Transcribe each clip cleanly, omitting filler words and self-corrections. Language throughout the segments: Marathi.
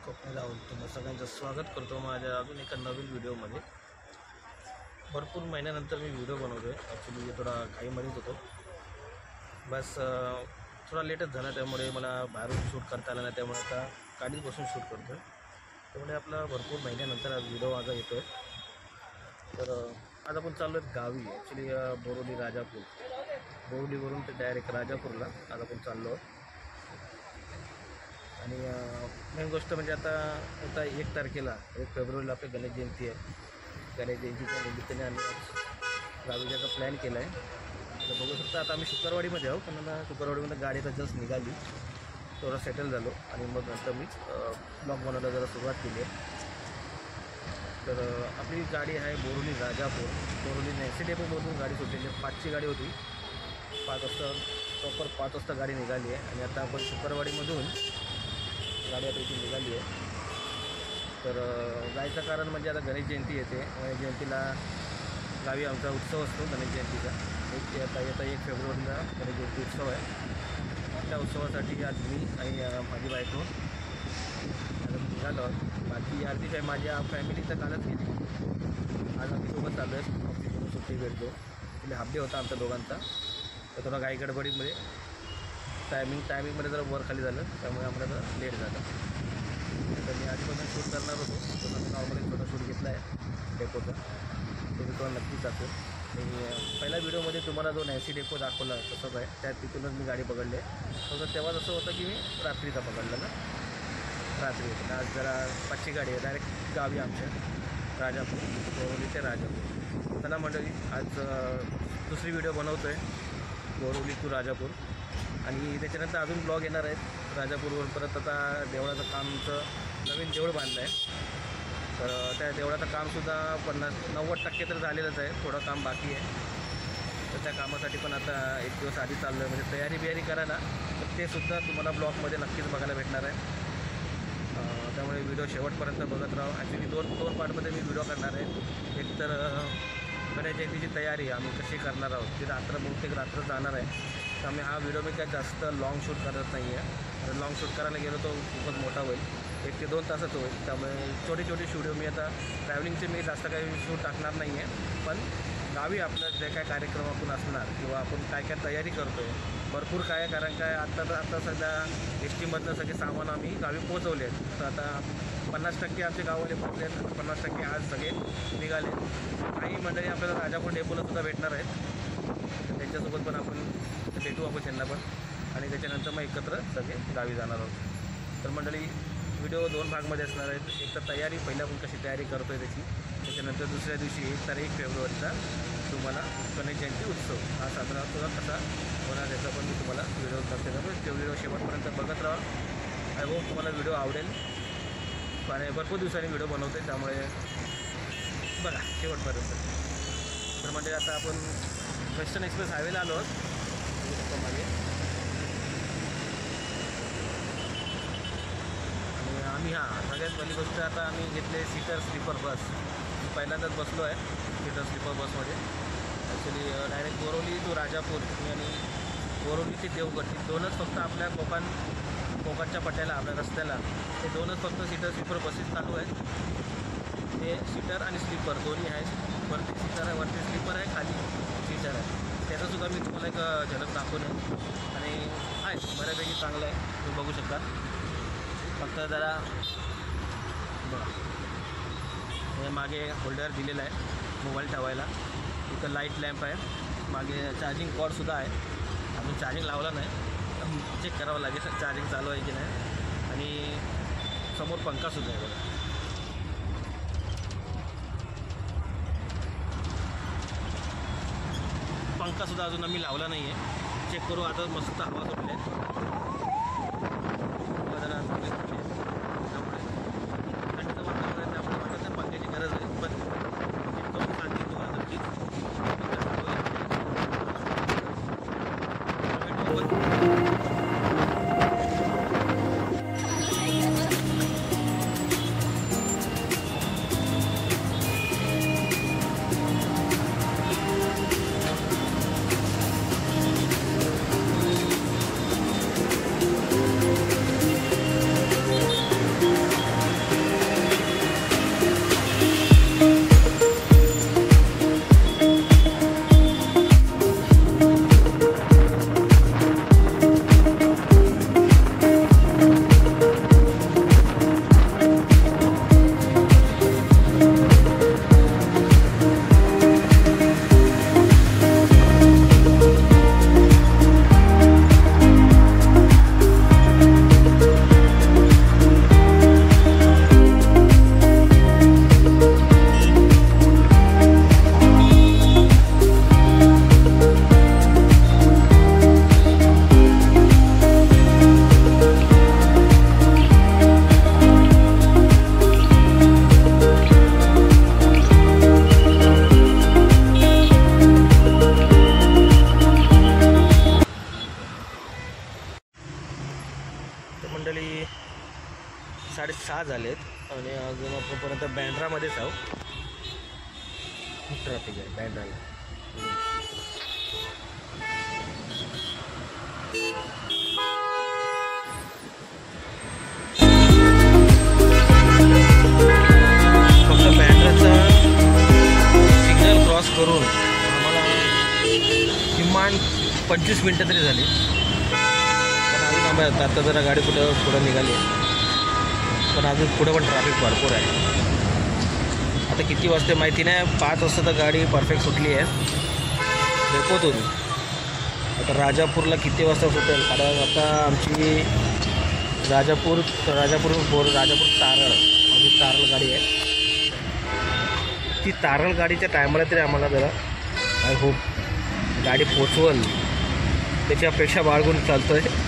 कोकणी लावून तुम्ही सगळ्यांचं स्वागत करतो माझ्या अजून एका नवीन व्हिडिओमध्ये। भरपूर महिन्यानंतर मी व्हिडिओ बनवतो आहे। ॲक्च्युली थोडा घाईमध्येच होतो, बस थोडा लेटच झाला, त्यामुळे मला बाहेरून शूट करता आलं नाही, त्यामुळे आता गाडीत बसून शूट करतो आहे। त्यामुळे आपला भरपूर महिन्यानंतर व्हिडिओ माझा येतो आहे। तर आज आपण चाललो आहेत गावी, ॲक्च्युली बोरोली राजापूर, बोरोलीवरून ते डायरेक्ट राजापूरला आज आपण चाललो आहोत। आणि मेन गोष्ट म्हणजे आता 1 तारखेला 1 फेब्रुवारीला आपली गणेश जयंती आहे। गणेश जयंतीच्या निमित्ताने आम्ही आज गावी जायचा प्लॅन केला आहे। तर बघू शकता आता आम्ही शुक्रवाडीमध्ये आहोत, पण आता शुक्रवाडीमध्ये गाडी आता जस्ट निघाली, थोडा सेटल झालो आणि मग नंतर मीच ब्लॉग बनवायला जरा सुरुवात केली आहे। तर आपली गाडी आहे बोरोली राजापूर, बोरोली एसी डेपोमधून गाडी सुटलेली आहे। 5ची गाडी होती, 5 वाजता प्रॉपर 5 वाजता गाडी निघाली आहे आणि आता आपण शुक्रवाडीमधून गाडी आता इथे निघाली आहे। तर जायचं कारण म्हणजे आता गणेश जयंती येते, गणेश जयंतीला गावी आमचा उत्सव असतो गणेश जयंतीचा। आता 1 फेब्रुवारीला गणेश जयंती उत्सव आहे। त्या उत्सवासाठी आज मी आणि माझी बायको आता निघालो। बाकी अर्धी काय माझ्या फॅमिली तर कालच गेली, आज आम्ही सोबत चाललो आहे। ऑफिसमधून सुट्टी भेटतो, तिथे हाफ डे होता आमच्या दोघांचा, तर थोडा घाई गडबडीमध्ये टायमिंगमध्ये जरा वर खाली झालं, त्यामुळे आम्हाला जरा लेट झालं। तर मी आधीपासून शूट करणार होतो, तर आम्ही नॉर्मली छोटा शूट घेतला आहे डेपोचा, तो मी तुम्हाला नक्कीच दाखवेल। आणि पहिल्या व्हिडिओमध्ये तुम्हाला जो एसी डेपो दाखवला तसंच आहे, त्या तिथूनच मी गाडी पकडली आहे। तर तेव्हा असं होतं की मी रात्रीचा पकडला ना, रात्री होतं। आज जरा 5ची गाडी आहे, डायरेक्ट गावी आमच्या राजापूर, बोरोली ते राजापूर। चला मंडळी, आज दुसरी व्हिडिओ बनवतो आहे बोरोली टू राजापूर, आणि त्याच्यानंतर अजून ब्लॉग येणार आहेत राजापूरवर। परत आता देवळाचं कामचं नवीन देऊळ बांधलं आहे, तर त्या देवळाचं कामसुद्धा 90% तर झालेलंच आहे, थोडं काम बाकी आहे। तर त्या कामासाठी पण आता 1 दिवस आधी चाललो आहे, म्हणजे तयारी करायला, तर ते सुद्धा तुम्हाला ब्लॉगमध्ये नक्कीच बघायला भेटणार आहे। त्यामुळे व्हिडिओ शेवटपर्यंत बघत राहा। ॲक्च्युली दोन पार्टमध्ये मी व्हिडिओ करणार आहे। एक तर गणेश जयंतीची तयारी आम्ही कशी करणार आहोत, ती बहुतेक रात्र जाणार आहे, तर आम्ही हा व्हिडिओ मी काय जास्त लाँग शूट करत नाही आहे, कारण लाँग शूट करायला गेलो तो खूपच मोठा होईल, 1 ते 2 तासात होईल। त्यामुळे छोटे व्हिडिओ मी आता ट्रॅव्हलिंगचे मी जास्त काही शूट टाकणार नाही आहे, पण गावी आपलं जे काय कार्यक्रम आपण असणार किंवा आपण काय तयारी करतो आहे भरपूर काय, कारण काय आता सध्या एस टीमधनं सगळे सामान आम्ही गावी पोहोचवले आहेत। तर आता 50% आमचे गाववाले पोहोचले आहेत, 50% आज सगळे निघाले। काही मंडळी आपल्याला राजापूर डेपोलासुद्धा भेटणार आहेत, तर त्यांच्यासोबत पण आपण भेटू आपण त्यांना पण, आणि त्याच्यानंतर मग एकत्र सगळे गावी जाणार आहोत। तर मंडळी व्हिडिओ 2 भागमध्ये असणार आहेत। एक तर तयारी पहिल्या आपण कशी तयारी करतो आहे त्याची, त्याच्यानंतर दुसऱ्या दिवशी 1 फेब्रुवारीचा तुम्हाला गणेश जयंती उत्सव हा साजरा कसा होणार त्याचा पण मी तुम्हाला व्हिडिओ करते, त्यामुळे तो व्हिडिओ शेवटपर्यंत बघत राहा। आय होप तुम्हाला व्हिडिओ आवडेल, आणि भरपूर दिवसांनी व्हिडिओ बनवते, त्यामुळे बघा शेवटपर्यंत। तर म्हणजे आता आपण वेस्टर्न एक्सप्रेस हायवेला आलो आहोत मागे, आणि आम्ही सगळ्यात पहिली गोष्ट आता आम्ही घेतले सीटर स्लीपर बस। पहिल्यांदाच बसलो आहे सीटर स्लीपर बसमध्ये। Actually direct Boroli to Rajapur आणि बोरोली ते देवगड, हे 2च फक्त आपल्या कोकणच्या पट्ट्याला, आपल्या रस्त्याला हे 2च फक्त सीटर स्लीपर बसेस चालू आहेत। ते सीटर आणि स्लीपर दोन्ही आहेत, वरती सीटर आहे, वरती स्लीपर आहे, खाली सीटर आहे। त्याचासुद्धा मी तुम्हाला एक झलक दाखवून आहे, आणि आहे बऱ्यापैकी चांगलं आहे, तुम्ही बघू शकता। फक्त जरा बघा, हे मागे होल्डर दिलेला आहे मोबाईल ठेवायला, इथं लाईट लॅम्प आहे, मागे चार्जिंग कॉर्डसुद्धा आहे। अजून चार्जिंग लावला नाही, चेक करावं लागेल चार्जिंग चालू आहे की नाही। आणि समोर पंखासुद्धा आहे बघा, पंखासुद्धा अजून आम्ही लावला नाही आहे, चेक करू आता। मस्त हवा सुटली आहे, जरा चांगली सुटली आहे, त्यामुळे थंडीचं वातावरण आहे, त्यामुळे वाटत नाही पंख्याची गरज आहे, पण करून सांगते तुम्हाला नक्कीच। 10 झालेत आणि अजून आपणपर्यंत बँड्रामध्येच आहोत. खूप ट्रॅफिक आहे बँड्राला. फक्त बँड्राचा सिग्नल क्रॉस करून आम्हाला किमान 25 मिनटं तरी झाली. पण अजून आम्हाला आता जरा गाडी पुढं निघाली, पण अजून पुढं पण ट्रॅफिक भरपूर आहे. आता किती वाजते माहिती नाही, 5 वाजता तर गाडी परफेक्ट सुटली आहे डेपोतून. आता राजापूरला किती वाजता सुटेल, कारण आता आमची राजापूर तारळ माझी तारळ गाडी आहे. ती तारळ गाडीच्या टायमाला तरी आम्हाला जरा आय होप गाडी पोचवल त्याची अपेक्षा बाळगून चालतो आहे.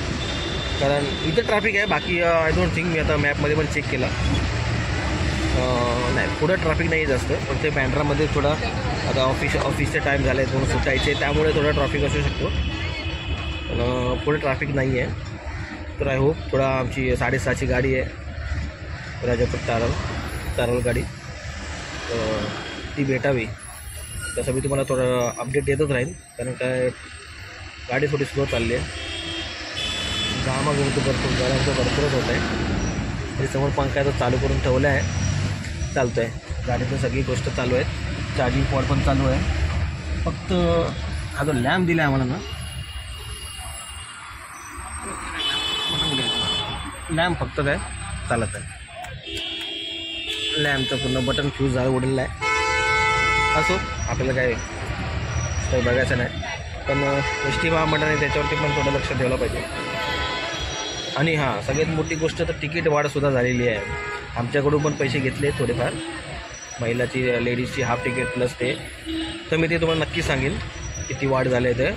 कारण इथं ट्रॅफिक आहे, बाकी आय डोंट थिंक. मी आता मॅपमध्ये पण चेक केला, नाही पुढं ट्रॅफिक नाही जास्त. पण ते बँड्रामध्ये थोडा आता ऑफिसचे टाईम झाले आहेत म्हणून सुटायचे, त्यामुळे थोडा ट्रॅफिक असू शकतो. पण पुढे ट्रॅफिक नाही आहे. तर आय होप थोडा आमची 6:30ची गाडी आहे राजापूर तारळ गाडी, ती भेटावी. तसं मी तुम्हाला थोडं अपडेट देतच राहील, कारण काय गाडी थोडी स्लो चालली आहे. भरपूरच होत आहे. तरी समोर पंखा चालू करून ठेवला आहे, चालतो आहे. गाडीतून सगळी गोष्ट चालू आहेत. चार्जिंग पॉड पण चालू आहे. फक्त हा जो लॅम्प दिला आहे आम्हाला ना, लॅम्प फक्त काय चालत आहे. लॅम्पचं पूर्ण बटन फ्यूज झालं उडलेलं आहे. असो, आपल्याला काही बघायचं नाही. पण एस टी महामंडळाने त्याच्यावरती पण थोडं लक्ष ठेवलं पाहिजे. आणि हां, सगळ्यात मोठी गोष्ट तर तिकीट वाढसुद्धा झालेली आहे. आमच्याकडून पण पैसे घेतले थोडेफार, महिलाची लेडीजची हाफ तिकीट प्लस ते. तर मी ते तुम्हाला नक्की सांगेन किती वाढ झाले ते.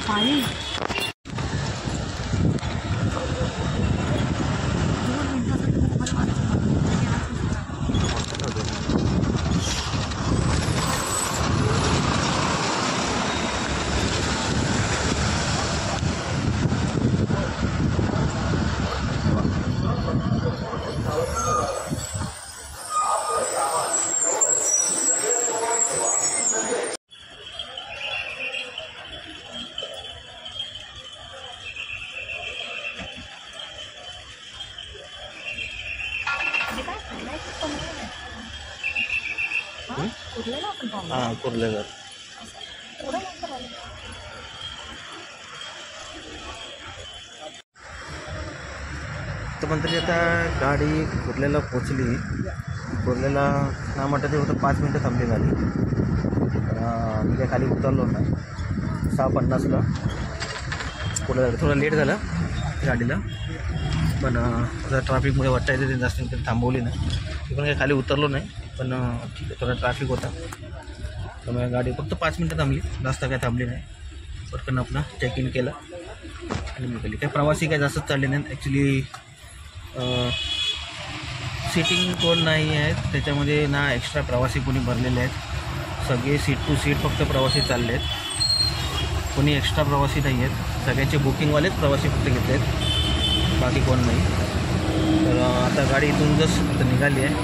पाणी हां कुर्लेकर. तर मंत्री आता गाडी कुर्ल्याला पोचली. कुर्ल्याला ना म्हटलं ते होतं 5 मिनटं थांबली गाडी. मी काय खाली उतरलो ना 6:50ला. कुर्ल्याला थोडं लेट झालं गाडीला, पण ट्रॅफिकमुळे वाटतं येते जास्त थांबवली नाही. मी पण काही खाली उतरलो नाही, पण ठीक आहे थोडा ट्रॅफिक होता त्यामुळे गाडी फक्त 5 मिनटं थांबली, जास्त काय थांबली नाही. पटकन आपला चेक इन केलं आणि निघाली. काही प्रवासी काय जास्त चालले नाही. ॲक्च्युली सीटिंग कोण नाही आहेत त्याच्यामध्ये, ना एक्स्ट्रा प्रवासी कोणी भरलेले आहेत. सगळे सीट टू सीट फक्त प्रवासी चालले आहेत. कोणी एक्स्ट्रा प्रवासी नाही आहेत. सगळ्यांचे बुकिंगवालेच प्रवासी फक्त घेतले आहेत, बाकी कोण नाही. तर आता गाडी इथून जस्ट निघाली आहे.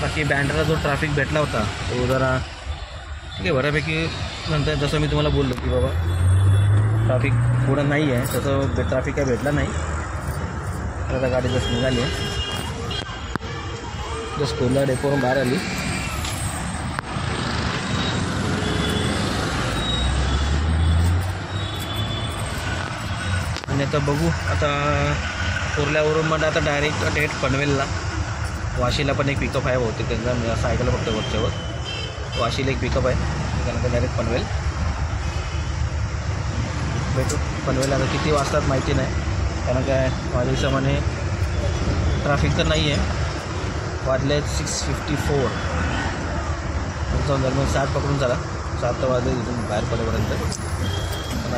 बाकी बँड्राला जो ट्रॅफिक भेटला होता तो जरा ठीक आहे बऱ्यापैकी. नंतर जसं मी तुम्हाला बोललो की बाबा ट्रॅफिक पुढं नाही आहे, तसं ट्रॅफिक काय भेटला नाही. तर आता गाडी जस्ट निघाली आहे, जस्ट कोल्हा डेपोवरून बाहेर आली. आणि आता बघू, आता कोर्ल्यावरून मग आता डायरेक्ट पनवेलला. वाशीला पण एक पिकअप आहे बहुतेक त्यांचा, सायकल फक्त वरच्यावर. वाशीला एक पिकअप आहे, त्यानंतर डायरेक्ट पनवेल भेटू. पनवेल आता किती वाजतात माहिती नाही, कारण काय माझ्या हिशोबाने ट्रॅफिक तर नाही आहे. वाजले 6:54. जाऊन दरम्यान 7 पकडून चला, 7 वाजले इथून बाहेर पडेपर्यंत. पण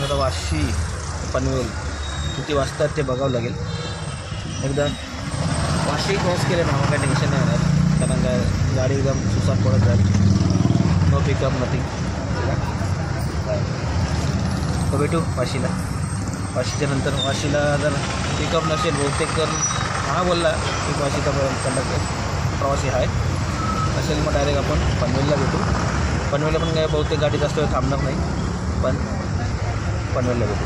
आता वाशी पनवेल किती वाजतात ते बघावं लागेल. एकदा वाशी क्रॉस केले ना काही टेन्शन नाही होणार, कारण काय गाडी एकदम सुसाट पडत जाईल. No pickup nothing. तर भेटू वाशीला. वाशीच्या नंतर वाशीला जर पिकअप नसेल बहुतेक, तर हा बोलला की वाशीचा कंडक्टर प्रवासी आहे असेल, मग डायरेक्ट आपण पनवेलला भेटू. पनवेलला पण काय बहुतेक गाडी जास्त वेळ थांबणार नाही, पण पनवेलला भेटू.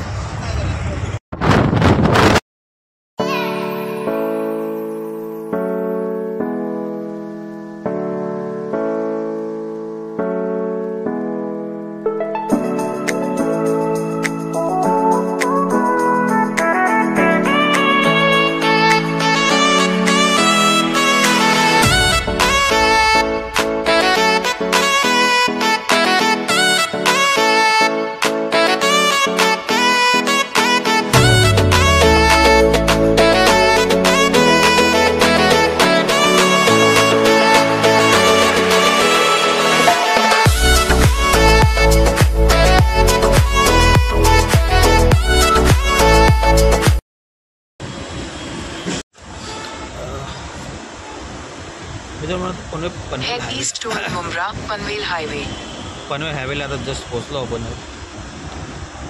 पनवेल हायवेला आता जस्ट पोचलो आपण,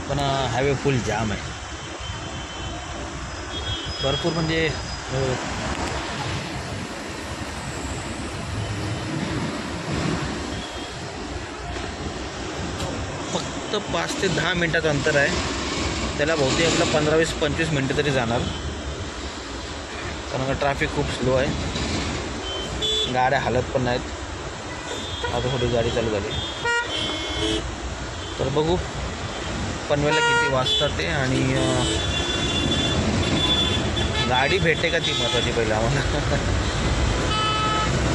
पण हायवे फुल जाम आहे भरपूर. म्हणजे फक्त 5 ते 10 मिनटाचं अंतर आहे, त्याला बहुतेक आपलं 15-20-25 मिनटं तरी जाणार, कारण का ट्रॅफिक खूप स्लो आहे. गाड्या हालत पण नाहीत. आता थोडी गाडी चालू झाली. तर बघू पनवेलला किती वाजतात ते, आणि गाडी भेटते का ती महत्त्वाची पहिला आम्हाला.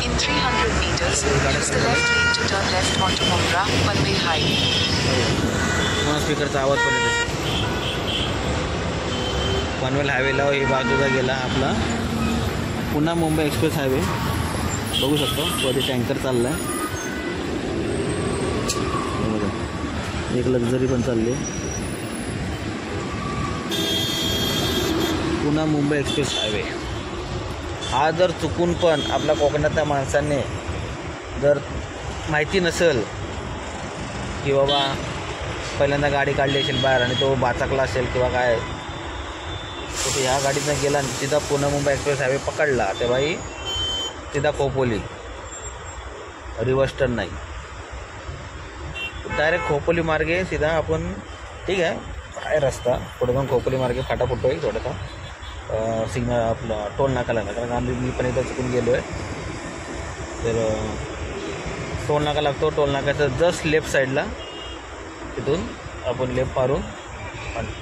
In 300 meters, use the left lane to turn left onto Mumra, Panvel Highway. मला स्पीकरचा आवाज पण येतो. पनवेल हायवेला ही बाजूला गेला आपला पुन्हा मुंबई एक्सप्रेस हायवे. बघू शकतो वरती टँकर चालला आहे, एक लक्झरी पण चालली आहे. पुन्हा मुंबई एक्सप्रेस हायवे हा जर चुकून पण आपल्या कोकणातल्या माणसांनी जर माहिती नसेल की बाबा पहिल्यांदा गाडी काढली असेल बाहेर आणि तो बाचाकला असेल किंवा काय, तर ह्या गाडीतनं गेला आणि तिथं पुन्हा मुंबई एक्सप्रेस हायवे पकडला ते बाई सीधा खोपोली, रिवर्स टर्न नाही, डायरेक्ट खोपोली मार्गे सीधा आपण. ठीक आहे रस्ता पुढे जाऊन खोपोली मार्गे फाटा फुटतो आहे थोडासा, सिग्नल आपला टोल नाका लागला, कारण मी पण इथं चुकून गेलो आहे. तर टोल नाका लागतो, टोल नाक्याचं जस्ट लेफ्ट साईडला तिथून आपण लेफ्ट मारून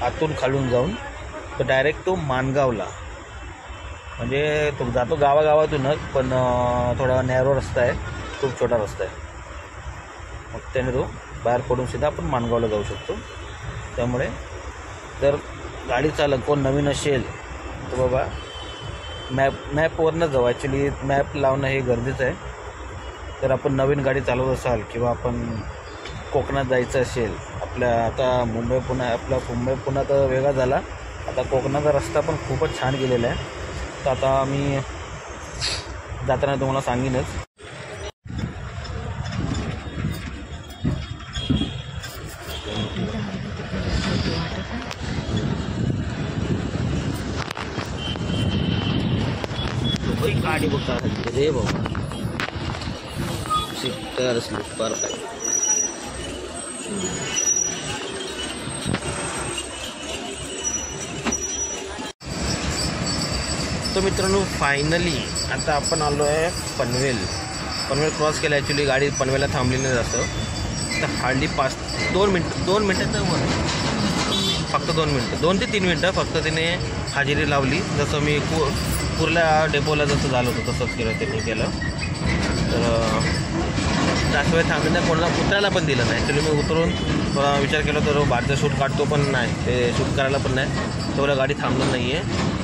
आतून खालून जाऊन तर डायरेक्ट तो माणगावला, म्हणजे तो जातो गावागावातूनच, पण थोडा नॅरो रस्ता आहे, खूप छोटा रस्ता आहे. मग त्याने तो बाहेर पडून सीधा आपण माणगावला जाऊ शकतो. त्यामुळे जर गाडी चालक कोण नवीन असेल तर बाबा मॅपवरनं जाऊ. ॲक्च्युली मॅप लावणं हे गरजेचं आहे. तर आपण नवीन गाडी चालवत असाल किंवा आपण कोकणात जायचं असेल, आपल्या आता मुंबई पुणे तर वेगळा झाला, आता कोकणाचा रस्ता पण खूपच छान गेलेला आहे, तर आता मी जाताना तुम्हाला सांगेनच. गाडी बघता रे बाबा, स्लिपर स्लिपर काय. तर मित्रांनो फायनली आता आपण आलो आहे पनवेल क्रॉस केलं. ॲक्च्युली गाडी पनवेलला थांबली नाही जास्त, तर हार्डली 2 मिनटाचं वर, फक्त 2 मिनटं, 2 ते 3 मिनटं फक्त तिने हजेरी लावली. जसं मी कुर्ला डेपोला जसं झालं होतं तसंच केलं त्यांनी केलं. तर जास्त वेळ थांबले नाही, कोणाला उतरायला पण दिलं नाही. ॲक्च्युली मी उतरून थोडा विचार केला तर बाहेरचं शूट काढतो पण नाही, ते शूट करायला पण नाही, तेवढं गाडी थांबलं नाही आहे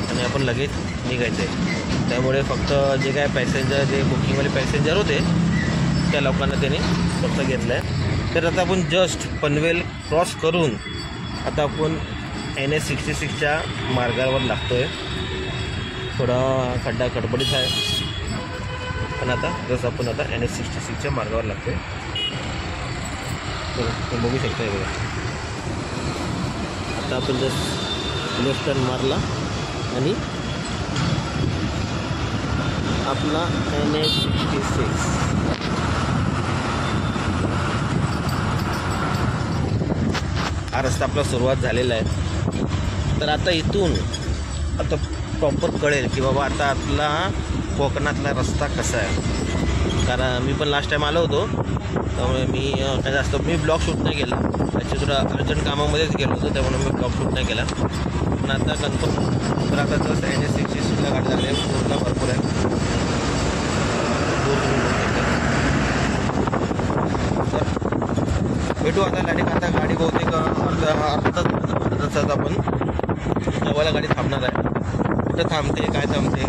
आणि आपण लगेच निघायचं आहे. त्यामुळे फक्त जे काय पॅसेंजर, जे बुकिंगवाले पॅसेंजर होते त्या लोकांना त्याने फक्त घेतलं आहे. तर आता आपण जस्ट पनवेल क्रॉस करून आता आपण NH66च्या मार्गावर लागतो आहे. थोडा खड्डा खडबडीत आहे, पण आता जसं आपण आता NH66च्या मार्गावर लागतो आहे. तुम्ही बघू शकता बघा. आता आपण जस्ट लेफ्ट टर्न मारला आणि आपला NH66 हा रस्ता आपला सुरुवात झालेला आहे. तर आता इथून आता प्रॉपर कळेल की बाबा आता आपला कोकणातला रस्ता कसा आहे. कारण मी पण लास्ट टाईम आलो होतो, त्यामुळे मी काय जास्त ब्लॉग शूट नाही केला. ॲक्च्युली थोडा अर्जंट कामामध्येच गेलो होतो, त्यामुळे मी ब्लॉग शूट नाही केला. पण आता कन्फर्म तर आता जस्ट NH66ला गाडी झाली आहे, पूर्ण भरपूर आहे. भेटू आता डायरेक्ट. आता गाडी बहुतेक अर्धा तासात आपण जेवायला गाडी थांबणार आहे. कुठं थांबते, काय थांबते,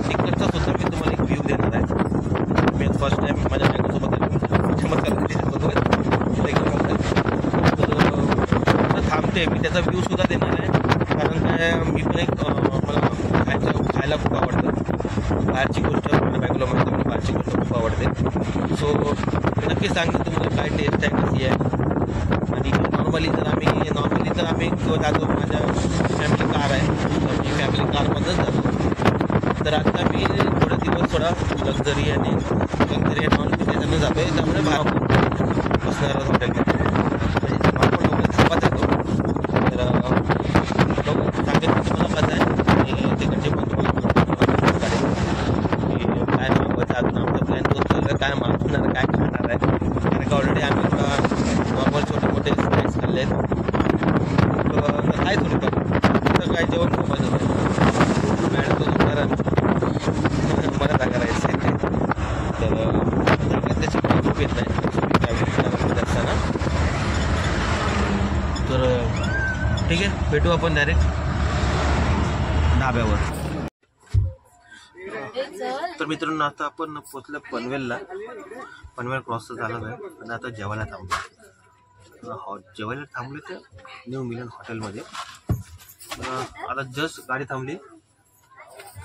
तिकडचा सुद्धा मी तुम्हाला एक व्ह्यू देणार आहे. मी फर्स्ट टाईम माझ्या बायकोसोबत थांबते मी, त्याचा व्ह्यूसुद्धा देणार आहे. कारण काय मी पण एक मला खायला खूप आवडतं. बाहेरची गोष्ट माझ्या बायकोला म्हणतो, मला बाहेरची गोष्ट खूप आवडते. सो नक्की सांगते तुम्हाला काय टेस्ट आहे, कशी आहे. आणि नॉर्मली तर आम्ही जातो, माझ्या फॅमिली कार आहे, मी फॅमिली कारमध्येच जातो. तर आता मी थोडे दिवस थोडा लक्झरी आणि नॉन त्याच्यानं जातो आहे. त्यामुळे बसणार हॉटेलमध्ये म्हणजे नॉर्मल हॉटेल सोबत येतो. तर सांगेल तुम्हाला कसं आहे आणि तिकडचे पण तुम्हाला काढेल की काय मागवायचं. आता आमचा प्लॅन करतो काय मागवणार, काय खाणार आहे. कारण का ऑलरेडी आम्ही थोडा नॉर्मल छोटे मोठे स्नॅक्स खाल्ले आहेत. काय थोडी तर काय जेवण खूपच होतं. मॅडम तो तुम्हाला मला जागा राहायचं आहे, तर जागा त्याची खूप येत नाही ट्रॅव्हलिंग असताना. तर ठीक आहे, भेटू आपण डायरेक्ट ढाब्यावर. तर मित्रांनो आता आपण पोचलो पनवेलला. पनवेल क्रॉस झालं आहे आणि आता जेवायला थांबले तर न्यू मिलन हॉटेलमध्ये. आता जस्ट गाडी थांबली,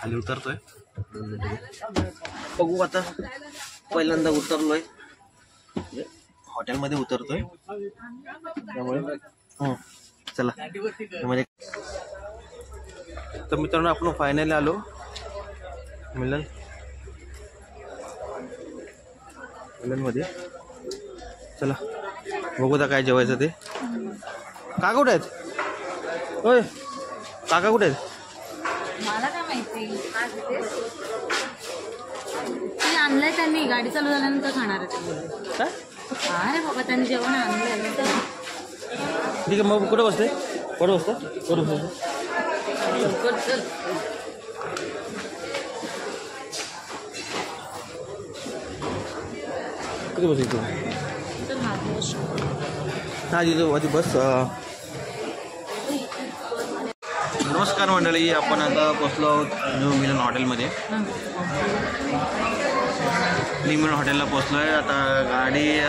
खाली उतरतोय. बघू आता पहिल्यांदा उतरलोय, हॉटेलमध्ये उतरतोय, त्यामुळे चला म्हणजे. तर मित्रांनो आपण फायनली आलो मिलनमध्ये. चला बघू काय जेवायचं ते. काका कुठे आहेत? होय काका कुठे आहेत? मला काय माहिती, ते आणलंय त्यांनी, गाडी चालू झाल्यानंतर खाणार आहे. काय अरे बाबा त्यांनी जेवण आणलंय. ठीक आहे मग कुठं बसते? कुठं बसतं? किती बस इथे? हा तिथं बस. नमस्कार मंडळी, आपण आता पोचलो आहोत न्यू मिलन हॉटेलमध्ये. न्यू मिलन हॉटेलला पोचलो आहे. आता गाडी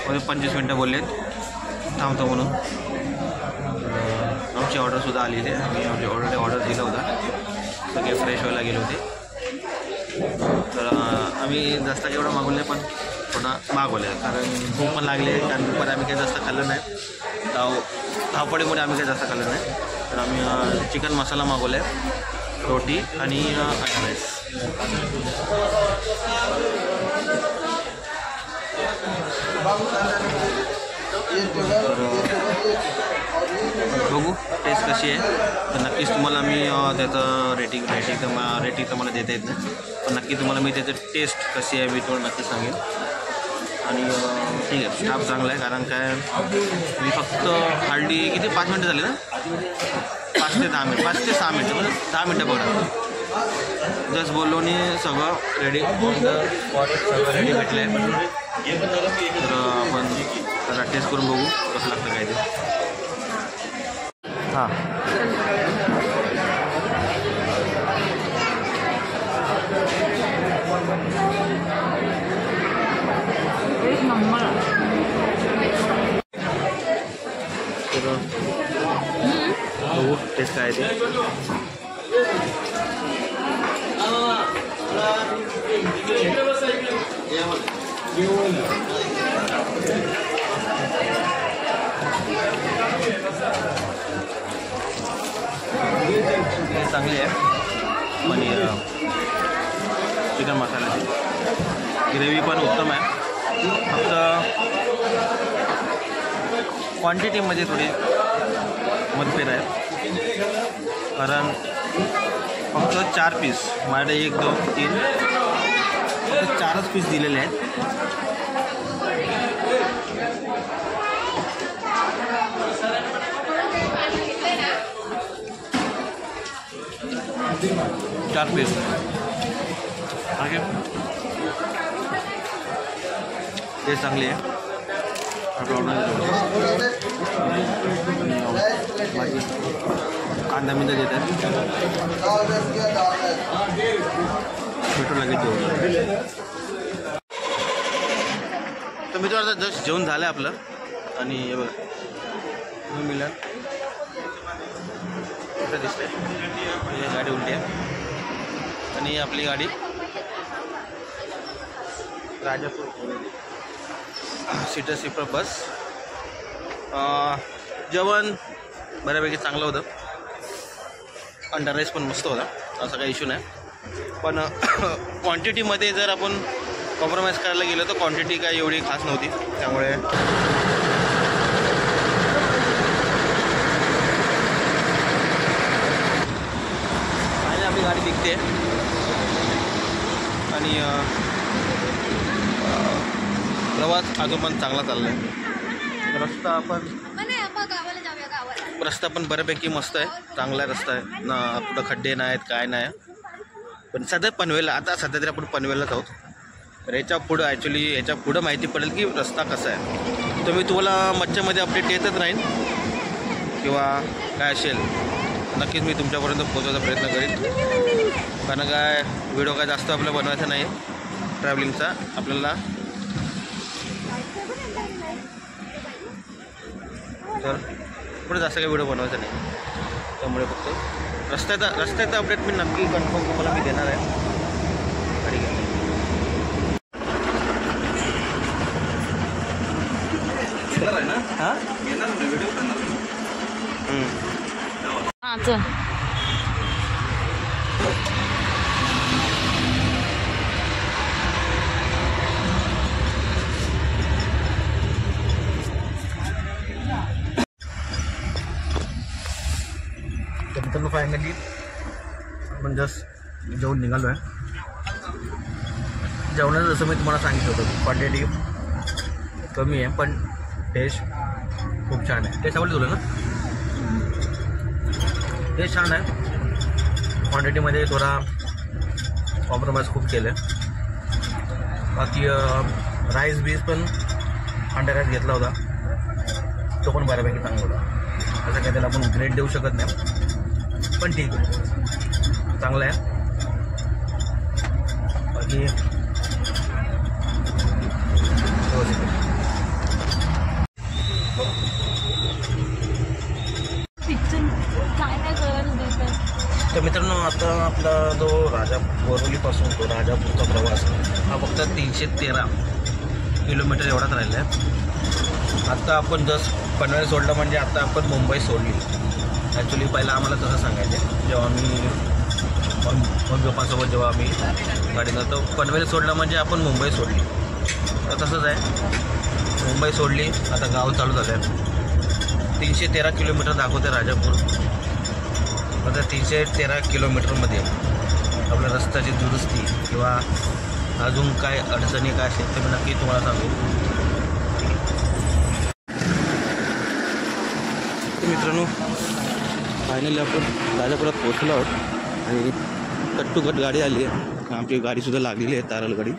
25 मिनटं बोललेत थांबतो म्हणून. आमची ऑर्डरसुद्धा आलेली आहे. आम्ही ऑलरेडी ऑर्डर दिला होता, सगळे फ्रेश व्हायला गेले होते. तर आम्ही जास्त एवढं मागवलं नाही, पण थोडं मागवलं कारण भूक पण लागले. कारण दुपारी आम्ही काही जास्त खाल्लं नाही, धावपळीमुळे आम्ही काही जास्त खाल्लं नाही. तर आम्ही चिकन मसाला मागवला आहे, रोटी आणि अंडा राईस. बघू टेस्ट कशी आहे. तर नक्कीच तुम्हाला मी त्याचं रेटिंग तर मला देता येत नाही, पण नक्की तुम्हाला मी त्याचं टेस्ट कशी आहे मी तुम्हाला नक्की सांगेन. आणि ठीक आहे, स्टाफ चांगला आहे. कारण काय मी फक्त हार्डली किती 5 मिनटं झाली ना, 5 ते 6 मिनटं म्हणजे 10 मिनटं बघा जस्ट बोललो आणि सगळं रेडी सगळं रेडी भेटलं आहे. तर आपण जरा टेस्ट करून बघू कसं लागतं काय ते. हां एक नंबर. तर बघू टेस्ट काय ते. चांगली आहे. पनीर चिकन मसाल्याची ग्रेव्ही पण उत्तम आहे. फक्त क्वांटिटीमध्ये थोडी मतभेद आहे. कारण फक्त 4 पीस माझ्याकडे 1 2 3 फक्त 4च पीस दिलेले आहेत. चार पीस ते चांगली आहे. माझी कांदा मिंदा देतात भेटू लागेल जेवण. तर मी आता जस्ट जेवण झालं आहे आपलं. आणि हे बघा मिळालं कुठं दिसतंय, गाडी उलटी आहे. आणि आपली गाडी राजापूर सीटर स्लीपर बस. जेवण बऱ्यापैकी चांगलं होतं. अंडा राईस पण मस्त होता, असं काही इश्यू नाही. पण क्वांटिटीमध्ये जर आपण कॉम्प्रोमाइज करायला गेलो तर क्वांटिटी काय एवढी खास नव्हती. त्यामुळे आपली गाडी निघते. आणि प्रवास अजून पण चांगला चालला आहे. रस्ता पण बऱ्यापैकी मस्त आहे, चांगला रस्ता आहे ना, कुठं खड्डे नाही आहेत काय नाही. पण सध्या पनवेलला, आता सध्या तरी आपण पनवेललाच आहोत. तर याच्या पुढं माहिती पडेल की रस्ता कसा आहे. तर मी तुम्हाला मच्छमध्ये अपडेट येतच राहीन किंवा काय असेल नक्कीच मी तुमच्यापर्यंत पोहोचवायचा प्रयत्न करीन. कारण काय व्हिडिओ काय जास्त आपल्याला बनवायचा नाही ट्रॅव्हलिंगचा. आपल्याला तर पुढे जास्त काही व्हिडिओ बनवायचा नाही. त्यामुळे फक्त रस्त्याचा अपडेट मी नक्की कन्फर्म तुम्हाला मी देणार आहे. ठीक आहे. ना हां हां चल. मित्रांनो फायनली आपण जस्ट जेवून निघालो आहे. जेवणाचं जसं मी तुम्हाला सांगितलं होतं क्वांटिटी कमी आहे पण टेस्ट खूप छान आहे. टेस्ट आवडली तुला ना? टेस्ट छान आहे. क्वांटिटीमध्ये थोडा कॉम्प्रोमाइज खूप केलं आहे. बाकी राईस बीस पण अंडा राईस घेतला होता, तो पण बऱ्यापैकी चांगला होता. असं काय त्याला आपण ग्रेड देऊ शकत नाही, पण ठीक आहे, चांगलं आहे. बाकी पिक्चर आपला जो वरोलीपासून तो राजापूरचा प्रवास हा फक्त 313 किलोमीटर एवढाच राहिला आहे. आत्ता आपण जस्ट पनवेल सोडलं म्हणजे आता आपण मुंबई सोडली. ॲक्च्युली पहिला आम्हाला तसं सांगायचं जेव्हा आम्ही मग पप्पांसोबत जेव्हा आम्ही गाडी करतो पनवेल सोडलं म्हणजे आपण मुंबई सोडली. तर तसंच आहे, मुंबई सोडली, आता गाव चालू झालं आहे. 313 किलोमीटर दाखवते राजापूर. आता 313 किलोमीटरमध्ये आपल्या रस्त्याची दुरुस्ती किंवा अजून काय अडचणी काय असेल ते मी नक्की तुम्हाला सांगू. मित्रांनो, फायनली आपण राजापुरात पोहोचलो आहोत आणि कट्टुकट गाडी आली आहे. आमची गाडीसुद्धा लागलेली आहे, तारल गाडी.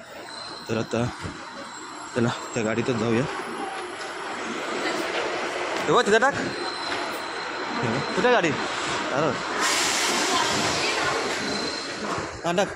तर आता चला त्या गाडीतच जाऊया. तेव्हा तिथं टाक, कुठे गाडी तारल हा टाक.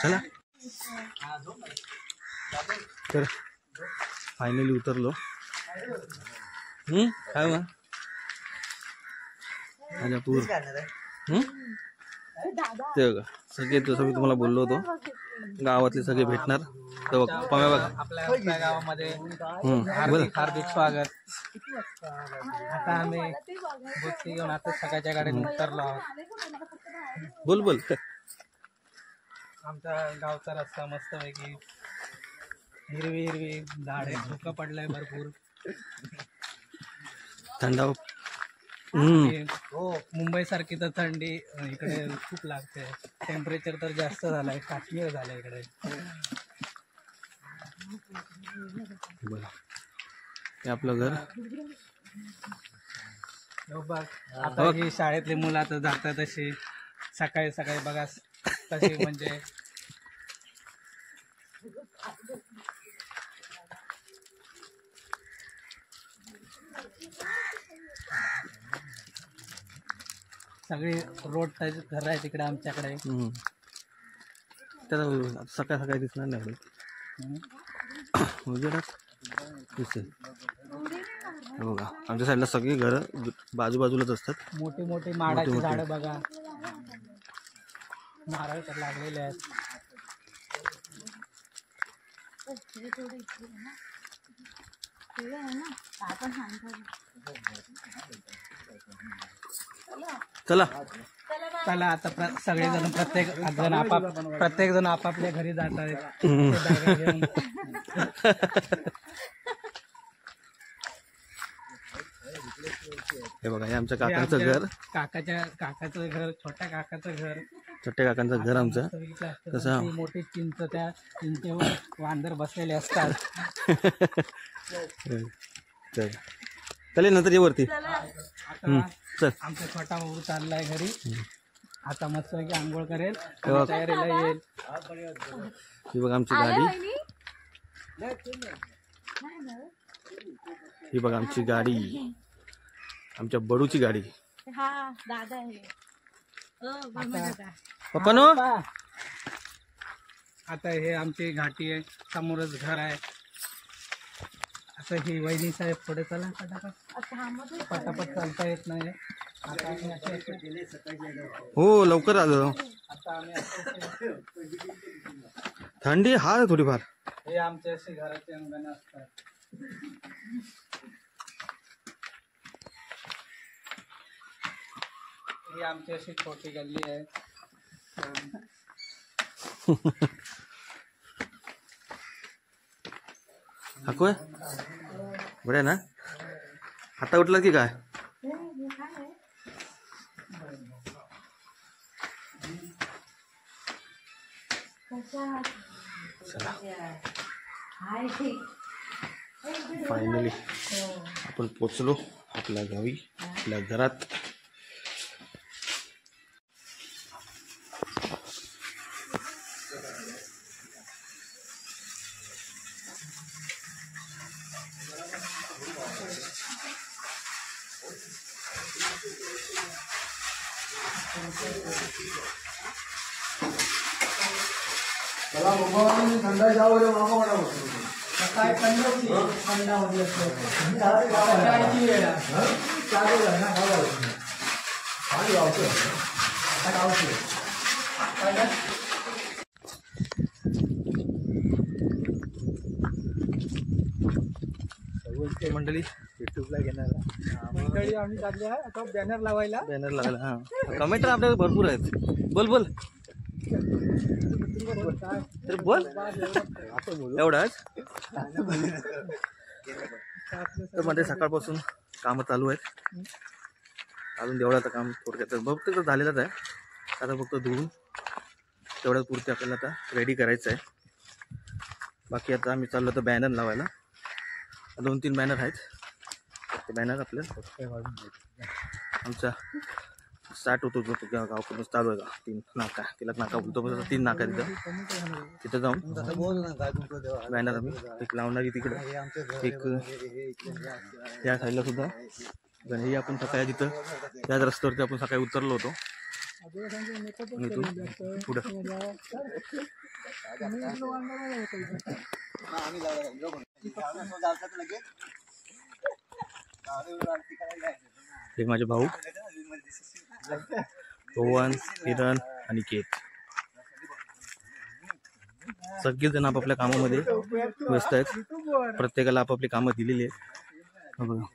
चला तर फायनली उतरलो. काय मग राजापूर ते बघा सगळे जसं मी तुम्हाला बोललो होतो गावातले सगळे भेटणार. तर पम्या बघा आपल्या गावामध्ये हार्दिक स्वागत. आता आम्ही बुत्ती घेऊन आता सकाळच्या गाडीत उतरलो आहोत. बोल बोल. आमचा गावचा रस्ता मस्तपैकी हिरवी हिरवी झाडे, धुकं पडलंय भरपूर. थंडाव मुंबई सारखी तर थंडी इकडे खूप लागते. टेम्परेचर तर जास्त झालंय, काश्मीर झालंय इकडे. बोला हे आपलं घर. बघ आता ही शाळेतली मुलं आता जातात तशी सकाळी सकाळी बघा कशी म्हणजे सगळी रोड टच घर आहे तिकडे आमच्याकडे. त्याला सकाळ सकाळी दिसणार नाही बघा. आमच्या साईडला सगळी घरं बाजूबाजूलाच असतात. मोठी मोठी माडाची झाडं बघा, नारळ तर लागलेले आहेत. चला चला आता सगळेजण प्रत्येक जण आपापल्या घरी जात आहेत. हे बघा हे आमच्या काकांचं घर, काकाचं घर, छोट्या काकाचं घर, छोट्या काकांचं घर आमचं. तसं मोठी चिंच, त्या चिंचेवर वांदर बसलेले असतात. चल चले नंतर ये वरती. चल आमचा छोटा भाऊ चाललाय घरी. आता मस्त आंघोळ करेल, तयारीला येईल. ही बघा आमची गाडी, ही बघा आमची गाडी, आमच्या बडूची गाडी. पप्पा नो आता हे आमची घाटी आहे, समोरच घर आहे. आता ही वहिनी साहेब पुढे चला पटापट चालता येत नाही. हो लवकर आलो. आता आम्ही थंडी हा थोडीफार. हे आमच्या अशी घराची अंगण असतात. ही आमची अशी छोटी गल्ली आहे. हाकू बरं ना. आता उठला की काय? फायनली आपण पोचलो आपल्या गावी, आपल्या घरात. सकाळी थंडावली असतो. मंडळी युट्यूबला घेणार मंडळी आम्ही चालले आहे आता बॅनर लावायला. बॅनर लागला. हा कमेंट आपल्याकडे भरपूर आहेत. बोल बोल तर बोल एवढाच. तर मध्ये सकाळपासून कामं चालू आहेत. अजून देवळाचं काम थोडक्यात फक्त तर झालेलंच आहे. आता फक्त धुवून तेवढ्या पुरती आपल्याला आता रेडी करायचं आहे. बाकी आता आम्ही चाललो तर बॅनर लावायला. 2-3 बॅनर आहेत. ते बॅनर आपल्याला आमचा स्टार्ट होतो जो गावकडून चालू आहे का 3 नाका, तिला नाका बोलतो. 3 नाका तिथं जाऊन बॅनर आम्ही एक लावणार आहे. तिकडं एक या साईडला सुद्धा हे आपण सकाळी तिथं त्याच रस्त्यावरती आपण सकाळी उतरलो होतो. इथून पुढं हे माझे भाऊ पवन, किरण आणि केत सगळेजण आपापल्या कामामध्ये व्यस्त आहेत. प्रत्येकाला आपापली कामं दिलेली आहेत. बघा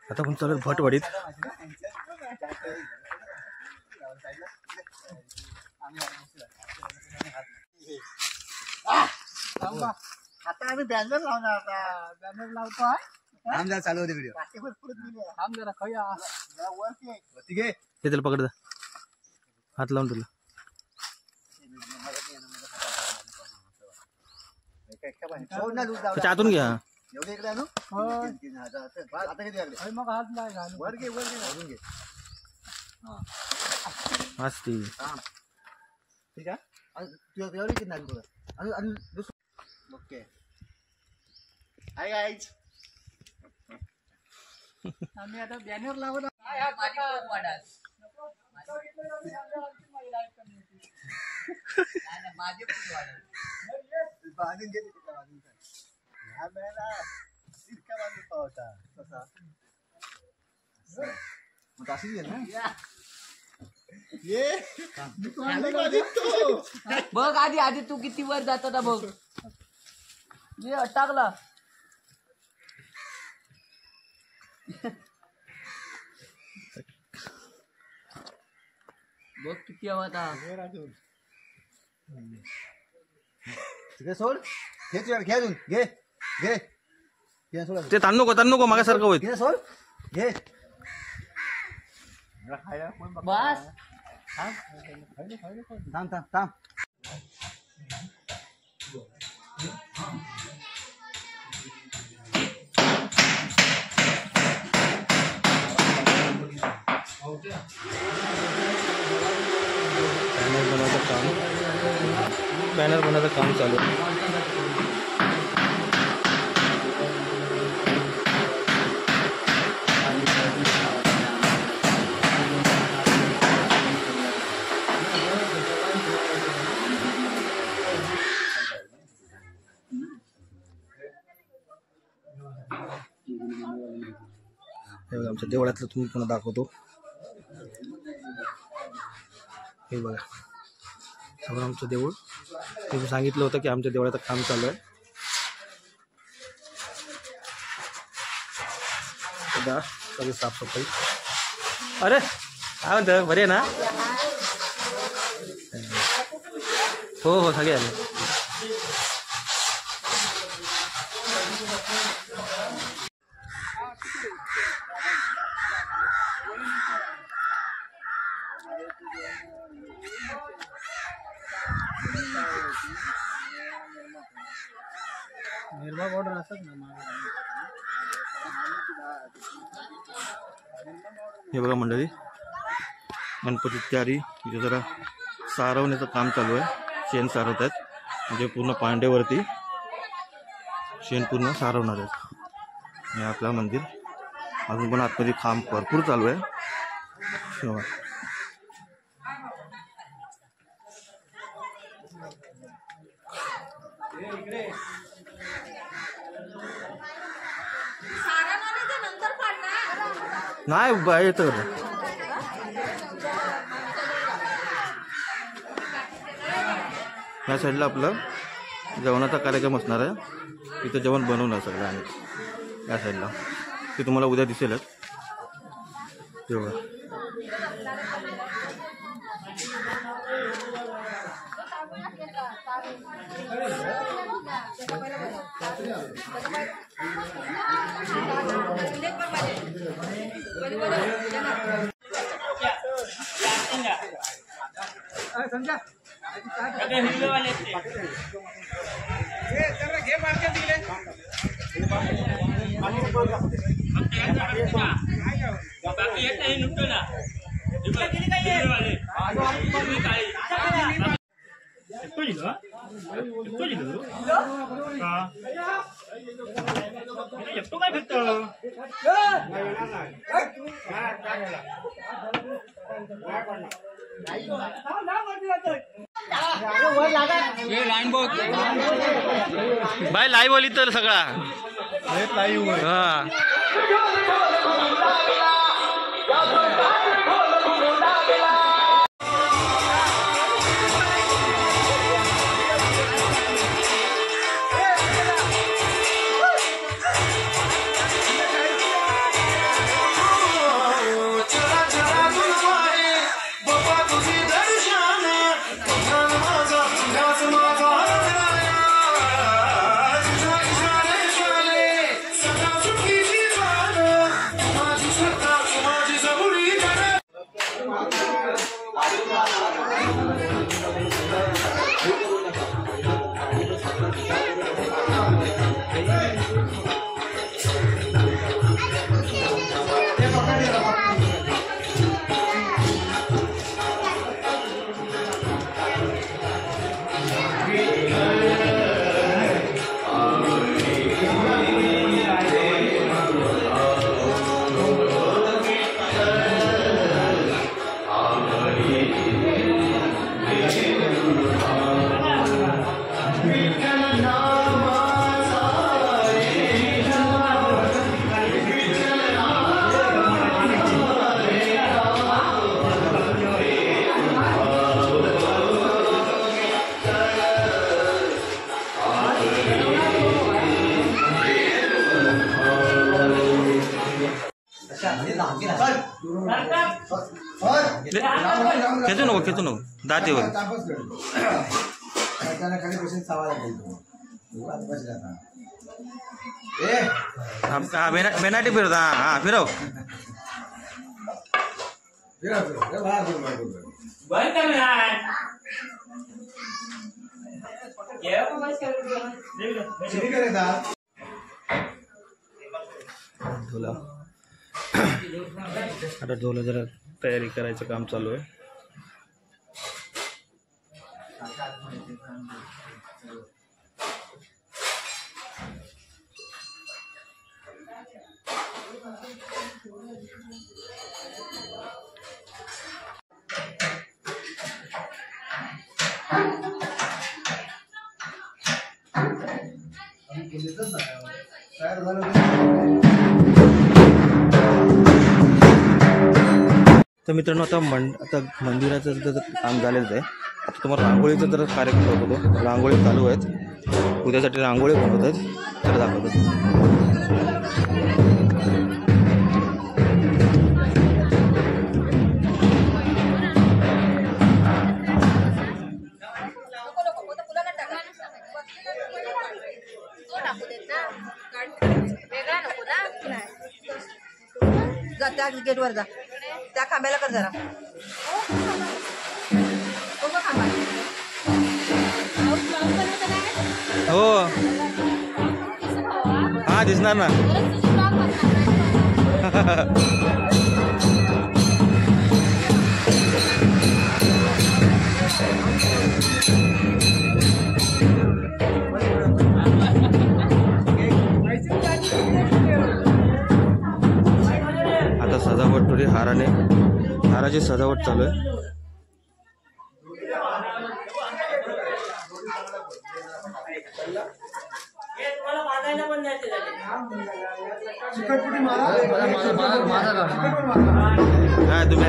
आता आपण चालत भटवाडीत. आता आम्ही बॅनर लावणार. आता बॅनर लावतो. चालू होते व्हिडिओ. जरा खया हे त्याला पकड, हात लावून तुला आतून घ्या. मग हात नाही घालू. मस्ती. ठीक आहे. ओके आम्ही आता बॅनर लावत. बघ आधी आधी तू किती वर जात होता बघ. जे अटकला बघ किती हवा आता. सोड घे घे घे ते ताण नको मागासारखं होईल. सोड घे बस थांब थांब थांब. बॅनर बनवायचं काम चालू आहे. आमच्या देवळातलं तुम्ही पुन्हा दाखवतो. हे बघा सगळं आमचं देऊळ. तुम्ही सांगितलं होतं की आमच्या देवळाचं काम चालू आहे. सध्या सगळी साफसफाई. अरे काय म्हणतं बरे ना? हो सगळे आले. हिरवा बॉर्डर असत ना मागे. हे बघा मंडळी, गणपती तयारी इथे जरा सारवण्याचं काम चालू आहे. शेण सारवत आहेत, म्हणजे पूर्ण पांड्यावरती शेण पूर्ण सारवणार आहेत. हे आपलं मंदिर अजून पण आतमध्ये काम भरपूर चालू आहे. नाही बाय येतं या साईडला आपलं जेवणाचा कार्यक्रम असणार आहे. तिथं जेवण बनवणार सगळं आम्ही या साईडला. ते तुम्हाला उद्या दिसेलच. तेव्हा बाय लाईव्ह बोली तर सगळा हा. खेचू नको दातेवर बेनाटी फिरव. हा फिरव. आता ढोला जरा तयारी करायचं काम चालू आहे. तर मित्रांनो आता मंदिराचं जर काम झालेलं आहे. आता तुम्हाला रांगोळीचा जर कार्यक्रम दाखवतो. रांगोळी चालू आहेत, उद्यासाठी रांगोळी बनवत आहेत तर दाखवतो. त्या गेटवर जा, त्या खांब्याला कर जरा. हो दिसणार ना. तुझी vlog बघणार. आता सजावट थोडी हाराची सजावट चालू आहे. काय तुम्ही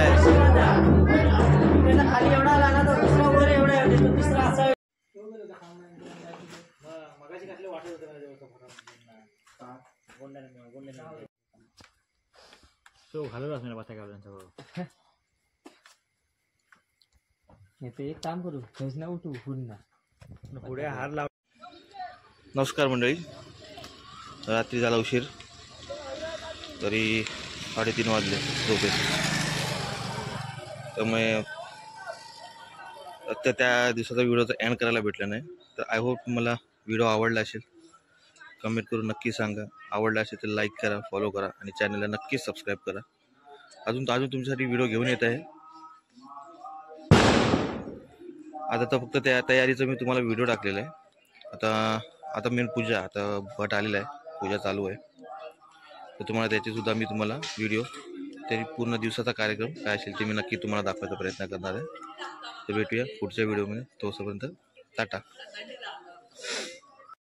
एक काम करू ना उठू पुढे हार लाव. नमस्कार मंडळी. रात्री झाला उशीर, तरी 3:30 वाजले झोपेत. त्यामुळे त्या दिवसाचा व्हिडिओचा एंड करायला भेटला नाही. तर आय होप तुम्हाला व्हिडिओ आवडला असेल. कमेंट करून नक्की सांगा. आवडला असेल तर लाईक करा, फॉलो करा आणि चॅनलला नक्कीच सबस्क्राईब करा. अजून तुमच्यासाठी व्हिडिओ घेऊन येत आहे. आता तर फक्त त्या तयारीचं मी तुम्हाला व्हिडिओ टाकलेला आहे. आता मेन पूजा, आता भट आलेला आहे, पूजा चालू आहे. तर तुम्हाला त्याचीसुद्धा मी तुम्हाला व्हिडिओ, तरी पूर्ण दिवसाचा कार्यक्रम काय असेल ते मी नक्की तुम्हाला दाखवायचा प्रयत्न करणार आहे. तर भेटूया पुढच्या व्हिडिओमध्ये. तोपर्यंत टाटा.